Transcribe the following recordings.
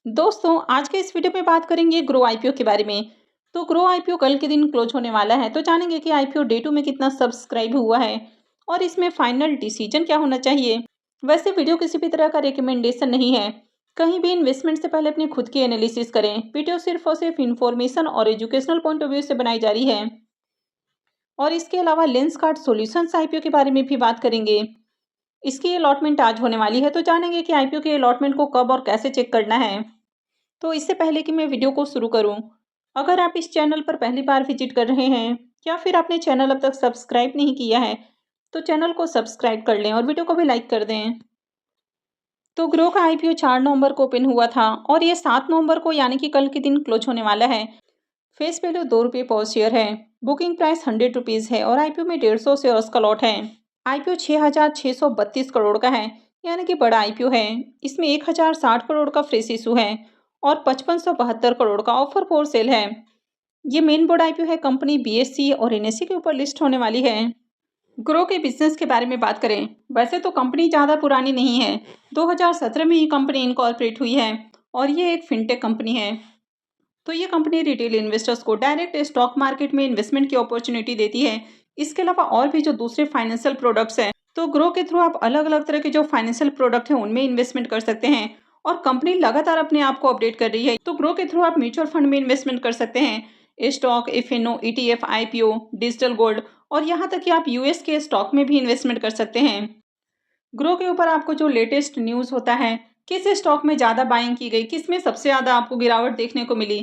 दोस्तों आज के इस वीडियो में बात करेंगे ग्रो आईपीओ के बारे में। तो ग्रो आईपीओ कल के दिन क्लोज होने वाला है, तो जानेंगे कि आईपीओ डे 2 में कितना सब्सक्राइब हुआ है और इसमें फाइनल डिसीजन क्या होना चाहिए। वैसे वीडियो किसी भी तरह का रिकमेंडेशन नहीं है। कहीं भी इन्वेस्टमेंट से पहले अपनी खुद की एनालिसिस करें। वीडियो सिर्फ और सिर्फ इंफॉर्मेशन और एजुकेशनल पॉइंट ऑफ व्यू से बनाई जा रही है। और इसके अलावा लेंस कार्ड सॉल्यूशंस आईपीओ के बारे में भी बात करेंगे। इसकी अलॉटमेंट आज होने वाली है, तो जानेंगे कि आईपीओ के अलॉटमेंट को कब और कैसे चेक करना है। तो इससे पहले कि मैं वीडियो को शुरू करूं, अगर आप इस चैनल पर पहली बार विजिट कर रहे हैं या फिर आपने चैनल अब तक सब्सक्राइब नहीं किया है, तो चैनल को सब्सक्राइब कर लें और वीडियो को भी लाइक कर दें। तो ग्रो का आईपीओ 4 नवंबर को ओपन हुआ था और ये 7 नवंबर को यानी कि कल के दिन क्लोज होने वाला है। फेस वैल्यू 2 रुपये पर शेयर है। बुकिंग प्राइस 100 रुपीज़ है और आईपीओ में 150 शेयर्स का लॉट है। आईपीओ 6,632 करोड़ का है, यानी कि बड़ा आईपीओ है। इसमें 1,060 करोड़ का फ्रेश इशू है और 5572 करोड़ का ऑफर फॉर सेल है। ये मेन बोर्ड आईपीओ है। कंपनी बीएससी और एनएससी के ऊपर लिस्ट होने वाली है। ग्रो के बिजनेस के बारे में बात करें, वैसे तो कंपनी ज़्यादा पुरानी नहीं है। 2017 में ही कंपनी इनकॉर्पोरेट हुई है और ये एक फिनटेक कंपनी है। तो ये कंपनी रिटेल इन्वेस्टर्स को डायरेक्ट स्टॉक मार्केट में इन्वेस्टमेंट की अपॉर्चुनिटी देती है। इसके अलावा और भी जो दूसरे फाइनेंशियल प्रोडक्ट्स हैं, तो ग्रो के थ्रू आप अलग अलग तरह के जो फाइनेंशियल प्रोडक्ट हैं उनमें इन्वेस्टमेंट कर सकते हैं। और कंपनी लगातार अपने आप को अपडेट कर रही है, तो ग्रो के थ्रू आप म्यूचुअल फंड में इन्वेस्टमेंट कर सकते हैं। Stock, FNO, ETF, IPO, digital gold और यहाँ तक कि आप यूएस के स्टॉक में भी इन्वेस्टमेंट कर सकते हैं। ग्रो के ऊपर आपको जो लेटेस्ट न्यूज़ होता है, किस स्टॉक में ज़्यादा बाइंग की गई, किस में सबसे ज़्यादा आपको गिरावट देखने को मिली,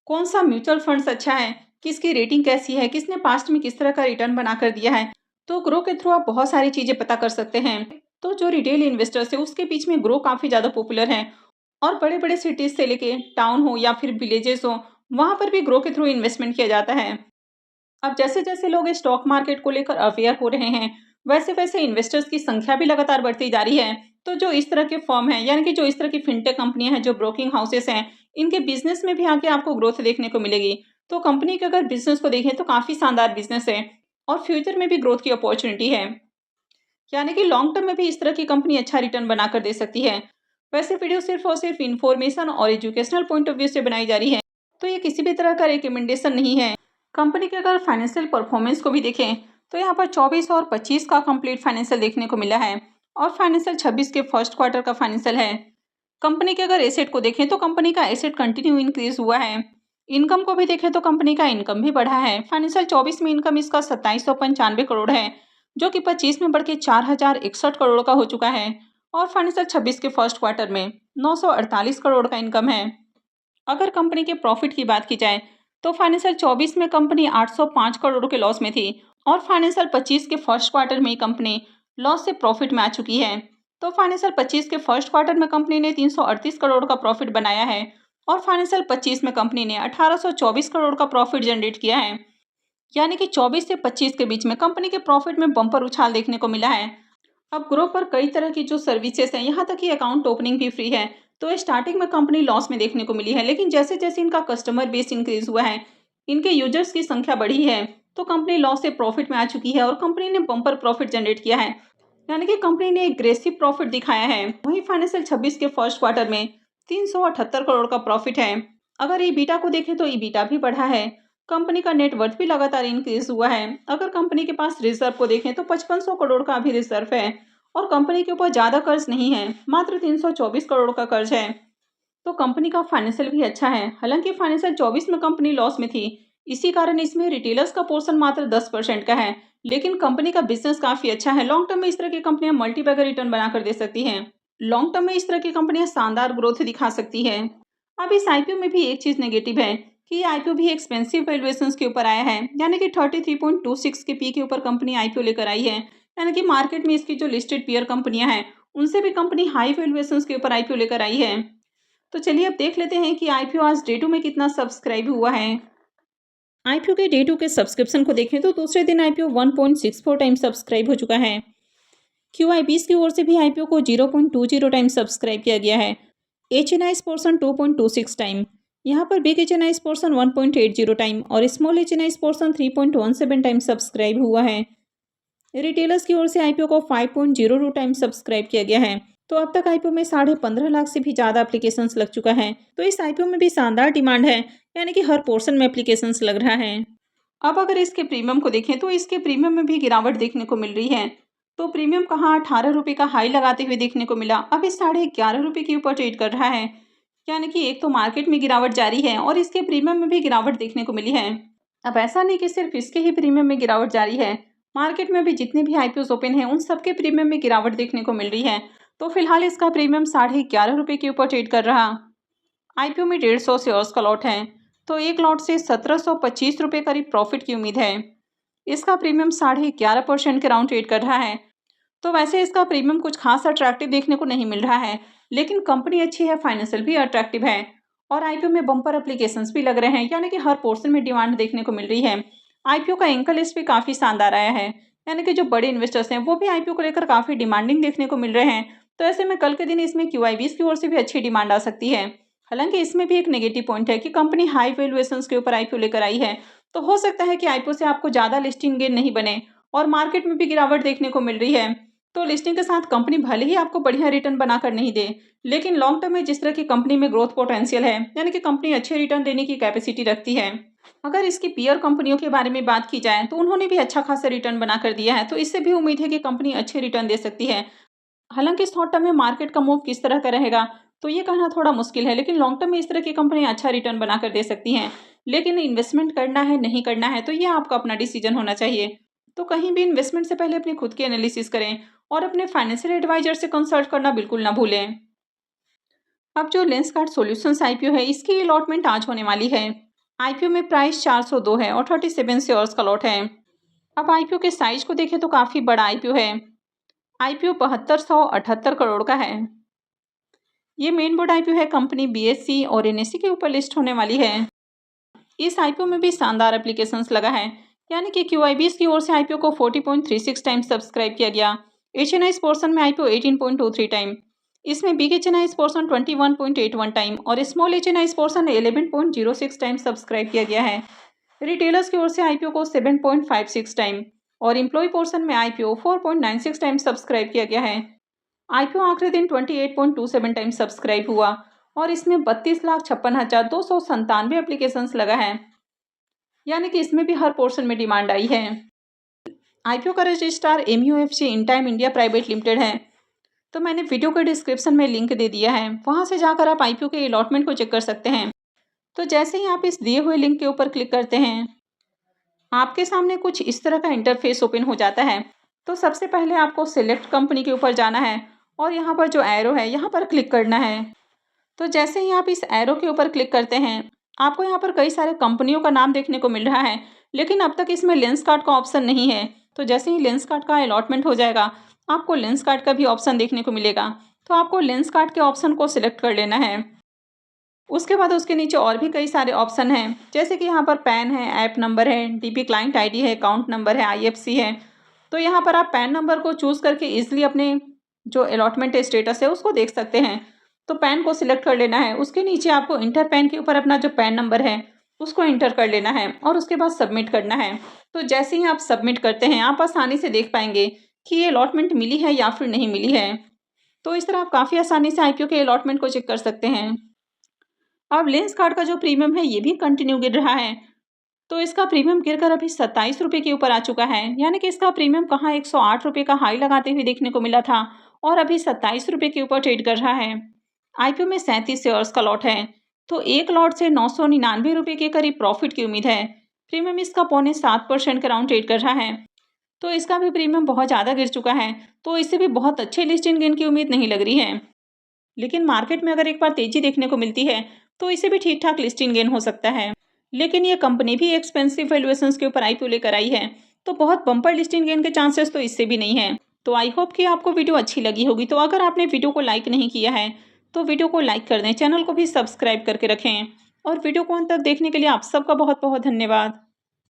कौन सा म्यूचुअल फंड्स अच्छा है, किसकी रेटिंग कैसी है, किसने पास्ट में किस तरह का रिटर्न बनाकर दिया है, तो ग्रो के थ्रू आप बहुत सारी चीज़ें पता कर सकते हैं। तो जो रिटेल इन्वेस्टर्स है उसके बीच में ग्रो काफ़ी ज़्यादा पॉपुलर है और बड़े बड़े सिटीज़ से लेके टाउन हो या फिर विलेजेस हो, वहाँ पर भी ग्रो के थ्रू इन्वेस्टमेंट किया जाता है। अब जैसे जैसे लोग स्टॉक मार्केट को लेकर अवेयर हो रहे हैं, वैसे वैसे इन्वेस्टर्स की संख्या भी लगातार बढ़ती जा रही है। तो जो इस तरह के फर्म हैं, यानी कि जो इस तरह की फिनटेक कंपनियां हैं, जो ब्रोकिंग हाउसेस हैं, इनके बिजनेस में भी आगे आपको ग्रोथ देखने को मिलेगी। तो कंपनी के अगर बिजनेस को देखें तो काफ़ी शानदार बिजनेस है और फ्यूचर में भी ग्रोथ की अपॉर्चुनिटी है। यानी कि लॉन्ग टर्म में भी इस तरह की कंपनी अच्छा रिटर्न बनाकर दे सकती है। वैसे वीडियो सिर्फ और सिर्फ इन्फॉर्मेशन और एजुकेशनल पॉइंट ऑफ व्यू से बनाई जा रही है, तो ये किसी भी तरह का रिकमेंडेशन नहीं है। कंपनी के अगर फाइनेंशियल परफॉर्मेंस को भी देखें, तो यहाँ पर 24 और 25 का कंप्लीट फाइनेंशियल देखने को मिला है और फाइनेंशियल 26 के फर्स्ट क्वार्टर का फाइनेंशियल है। कंपनी के अगर एसेट को देखें तो कंपनी का एसेट कंटिन्यू इंक्रीज हुआ है। इनकम को भी देखें तो कंपनी का इनकम भी बढ़ा है। फाइनेंशियल 24 में इनकम इसका 2795 करोड़ है, जो कि 25 में बढ़ के 4061 करोड़ का हो चुका है और फाइनेंशियल 26 के फर्स्ट क्वार्टर में 948 करोड़ का इनकम है। अगर कंपनी के प्रॉफिट की बात की जाए तो फाइनेंशियल 24 में कंपनी 805 करोड़ के लॉस में थी और फाइनेंशियल 25 के फर्स्ट क्वार्टर में कंपनी लॉस से प्रॉफिट में आ चुकी है। तो फाइनेंशियल 25 के फर्स्ट क्वार्टर में कंपनी ने 338 करोड़ का प्रॉफिट बनाया है और फाइनेंशियल 25 में कंपनी ने 1824 करोड़ का प्रॉफिट जनरेट किया है। यानी कि 24 से 25 के बीच में कंपनी के प्रॉफिट में बम्पर उछाल देखने को मिला है। अब ग्रो पर कई तरह की जो सर्विसेज हैं, यहाँ तक कि अकाउंट ओपनिंग भी फ्री है। तो स्टार्टिंग में कंपनी लॉस में देखने को मिली है, लेकिन जैसे जैसे इनका कस्टमर बेस इंक्रीज हुआ है, इनके यूजर्स की संख्या बढ़ी है, तो कंपनी लॉस से प्रॉफिट में आ चुकी है और कंपनी ने बम्पर प्रॉफिट जनरेट किया है। यानी कि कंपनी ने एग्रेसिव प्रॉफिट दिखाया है। वहीं फाइनेंशियल 26 के फर्स्ट क्वार्टर में 378 करोड़ का प्रॉफिट है। अगर ईबीटा को देखें तो ईबीटा भी बढ़ा है। कंपनी का नेट वर्थ भी लगातार इंक्रीज हुआ है। अगर कंपनी के पास रिजर्व को देखें तो 5500 करोड़ का अभी रिजर्व है और कंपनी के ऊपर ज़्यादा कर्ज नहीं है, मात्र 324 करोड़ का कर्ज है। तो कंपनी का फाइनेंशियल भी अच्छा है। हालांकि फाइनेंशियल 24 में कंपनी लॉस में थी, इसी कारण इसमें रिटेलर्स का पोर्शन मात्र 10% का है, लेकिन कंपनी का बिजनेस काफ़ी अच्छा है। लॉन्ग टर्म में इस तरह की कंपनियां मल्टीबैगर रिटर्न बनाकर दे सकती हैं। लॉन्ग टर्म में इस तरह की कंपनियां शानदार ग्रोथ दिखा सकती है। अब इस आईपीओ में भी एक चीज़ नेगेटिव है कि ये आईपीओ भी एक्सपेंसिव वैल्यूएशंस के ऊपर आया है। यानी कि 33.26 के पी के ऊपर कंपनी आईपीओ लेकर आई है। यानी कि मार्केट में इसकी जो लिस्टेड पीयर कंपनियां हैं, उनसे भी कंपनी हाई वैल्यूएशंस के ऊपर आईपीओ लेकर आई है। तो चलिए अब देख लेते हैं कि आईपीओ आज डे 2 में कितना सब्सक्राइब हुआ है। आईपीओ के डे 2 के सब्सक्रिप्शन को देखें तो दूसरे दिन आईपीओ 1.64 टाइम सब्सक्राइब हो चुका है। क्यूआईबीस की ओर से भी आईपीओ को 0.20 टाइम सब्सक्राइब किया गया है। एचएनआईस पोर्शन 2.26 टाइम, यहाँ पर बिग एचएनआईस पोर्शन 1.80 टाइम और small HNIs portion 3.17 time subscribe हुआ है। रिटेलर्स की ओर से आईपीओ को 5.02 टाइम सब्सक्राइब किया गया है। तो अब तक आईपीओ में 15.5 लाख से भी ज़्यादा एप्लीकेशंस लग चुका है। तो इस आईपीओ में भी शानदार डिमांड है, यानी कि हर पोर्शन में एप्लीकेशंस लग रहा है। अब अगर इसके प्रीमियम को देखें तो इसके प्रीमियम में भी गिरावट देखने को मिल रही है। तो प्रीमियम कहाँ 18 रुपये का हाई लगाते हुए देखने को मिला, अब इस 11.5 रुपये के ऊपर ट्रेड कर रहा है। यानी कि एक तो मार्केट में गिरावट जारी है और इसके प्रीमियम में भी गिरावट देखने को मिली है। अब ऐसा नहीं कि सिर्फ इसके ही प्रीमियम में गिरावट जारी है, मार्केट में भी जितने भी आईपीओ ओपन हैं उन सबके प्रीमियम में गिरावट देखने को मिल रही है। तो फिलहाल इसका प्रीमियम 11.5 रुपये के ऊपर ट्रेड कर रहा। आईपीओ में 150 शेयर्स का लॉट है, तो एक लॉट से 1725 रुपये करीब प्रॉफिट की उम्मीद है। इसका प्रीमियम 11.5% के राउंड ट्रेड कर रहा है। तो वैसे इसका प्रीमियम कुछ खास अट्रैक्टिव देखने को नहीं मिल रहा है, लेकिन कंपनी अच्छी है, फाइनेंशियल भी अट्रैक्टिव है और आईपीओ में बम्पर एप्लीकेशंस भी लग रहे हैं, यानी कि हर पोर्शन में डिमांड देखने को मिल रही है। आईपीओ का एंकर लिस्ट भी काफ़ी शानदार आया है, यानी कि जो बड़े इन्वेस्टर्स हैं वो भी आईपीओ को लेकर काफ़ी डिमांडिंग देखने को मिल रहे हैं। तो ऐसे में कल के दिन इसमें QIBs की ओर से भी अच्छी डिमांड आ सकती है। हालांकि इसमें भी एक नेगेटिव पॉइंट है कि कंपनी हाई वैल्यूएशंस के ऊपर आईपीओ लेकर आई है, तो हो सकता है कि आईपीओ से आपको ज़्यादा लिस्टिंग गेन नहीं बने और मार्केट में भी गिरावट देखने को मिल रही है। तो लिस्टिंग के साथ कंपनी भले ही आपको बढ़िया रिटर्न बनाकर नहीं दे, लेकिन लॉन्ग टर्म में जिस तरह की कंपनी में ग्रोथ पोटेंशियल है, यानी कि कंपनी अच्छे रिटर्न देने की कैपेसिटी रखती है। अगर इसकी पीयर कंपनियों के बारे में बात की जाए तो उन्होंने भी अच्छा खासा रिटर्न बनाकर दिया है, तो इससे भी उम्मीद है कि कंपनी अच्छे रिटर्न दे सकती है। हालांकि शॉर्ट टर्म में मार्केट का मूव किस तरह का रहेगा तो ये कहना थोड़ा मुश्किल है, लेकिन लॉन्ग टर्म में इस तरह की कंपनी अच्छा रिटर्न बनाकर दे सकती हैं। लेकिन इन्वेस्टमेंट करना है नहीं करना है तो ये आपका अपना डिसीजन होना चाहिए। तो कहीं भी इन्वेस्टमेंट से पहले अपनी खुद की एनालिसिस करें और अपने फाइनेंशियल एडवाइजर से कंसल्ट करना बिल्कुल ना भूलें। अब जो लेंसकार्ट सॉल्यूशंस आईपीओ है इसकी अलॉटमेंट आज होने वाली है। आईपीओ में प्राइस 402 है और 37 शेयर्स का लॉट है। अब आईपीओ के साइज को देखें तो काफ़ी बड़ा आईपीओ है। आईपीओ 7278 करोड़ का है। ये मेन बोर्ड आईपीओ है, कंपनी BSE और NSE के ऊपर लिस्ट होने वाली है। इस आईपीओ में भी शानदार एप्लीकेशंस लगा है, यानी कि QIBs की ओर से आईपीओ को 40.36 टाइम सब्सक्राइब किया गया। HNI पोर्शन में आईपीओ 18.23 टाइम, इसमें बिग HNI पोर्शन 21.81 टाइम और small HNI portion 11.06 time subscribe किया गया है। रिटेलर्स की ओर से आईपीओ को 7.56 टाइम और एम्प्लॉय पोर्शन में आईपीओ 4.96 टाइम सब्सक्राइब किया गया है। आईपीओ आखिरी दिन 28.27 टाइम सब्सक्राइब हुआ और इसमें 32,56,297 एप्लीकेशंस लगा है, यानी कि इसमें भी हर पोर्शन में डिमांड आई है। आईपीओ का registrar MUFG in time India private limited है। तो मैंने वीडियो के डिस्क्रिप्शन में लिंक दे दिया है, वहां से जाकर आप आईपीओ के अलॉटमेंट को चेक कर सकते हैं। तो जैसे ही आप इस दिए हुए लिंक के ऊपर क्लिक करते हैं आपके सामने कुछ इस तरह का इंटरफेस ओपन हो जाता है। तो सबसे पहले आपको सिलेक्ट कंपनी के ऊपर जाना है और यहाँ पर जो एरो है यहाँ पर क्लिक करना है। तो जैसे ही आप इस एरो के ऊपर क्लिक करते हैं आपको यहाँ पर कई सारे कंपनियों का नाम देखने को मिल रहा है, लेकिन अब तक इसमें लेंसकार्ट का ऑप्शन नहीं है। तो जैसे ही लेंसकार्ट का अलॉटमेंट हो जाएगा आपको लेंसकार्ट का भी ऑप्शन देखने को मिलेगा। तो आपको लेंसकार्ट के ऑप्शन को सिलेक्ट कर लेना है। उसके बाद उसके नीचे और भी कई सारे ऑप्शन हैं, जैसे कि यहाँ पर पैन है, ऐप नंबर है, DP क्लाइंट ID है, अकाउंट नंबर है, IFC है। तो यहाँ पर आप पैन नंबर को चूज़ करके ईजिली अपने जो अलॉटमेंट स्टेटस है उसको देख सकते हैं। तो पैन को सिलेक्ट कर लेना है, उसके नीचे आपको इंटर पैन के ऊपर अपना जो पैन नंबर है उसको इंटर कर लेना है और उसके बाद सबमिट करना है। तो जैसे ही आप सबमिट करते हैं आप आसानी से देख पाएंगे कि ये अलॉटमेंट मिली है या फिर नहीं मिली है। तो इस तरह आप काफ़ी आसानी से आईपीओ के अलॉटमेंट को चेक कर सकते हैं। अब लेंसकार्ट का जो प्रीमियम है ये भी कंटिन्यू गिर रहा है। तो इसका प्रीमियम गिरकर अभी 27 रुपये के ऊपर आ चुका है, यानी कि इसका प्रीमियम कहाँ 108 रुपये का हाई लगाते हुए देखने को मिला था और अभी 27 रुपये के ऊपर ट्रेड कर रहा है। आईपीओ में 37 शेयर्स का लॉट है, तो एक लॉट से 999 रुपये के करीब प्रॉफिट की उम्मीद है। प्रीमियम इसका 0.7% के राउंड ट्रेड कर रहा है। तो इसका भी प्रीमियम बहुत ज़्यादा गिर चुका है, तो इससे भी बहुत अच्छे लिस्टिंग गेन की उम्मीद नहीं लग रही है। लेकिन मार्केट में अगर एक बार तेजी देखने को मिलती है तो इसे भी ठीक ठाक लिस्टिंग गेन हो सकता है। लेकिन ये कंपनी भी एक्सपेंसिव वैल्यूएशंस के ऊपर आईपीओ लेकर आई है, तो बहुत बम्पर लिस्टिंग गेन के चांसेस तो इससे भी नहीं है। तो आई होप कि आपको वीडियो अच्छी लगी होगी। तो अगर आपने वीडियो को लाइक नहीं किया है तो वीडियो को लाइक कर दें, चैनल को भी सब्सक्राइब करके रखें और वीडियो को अंत तक देखने के लिए आप सबका बहुत बहुत धन्यवाद।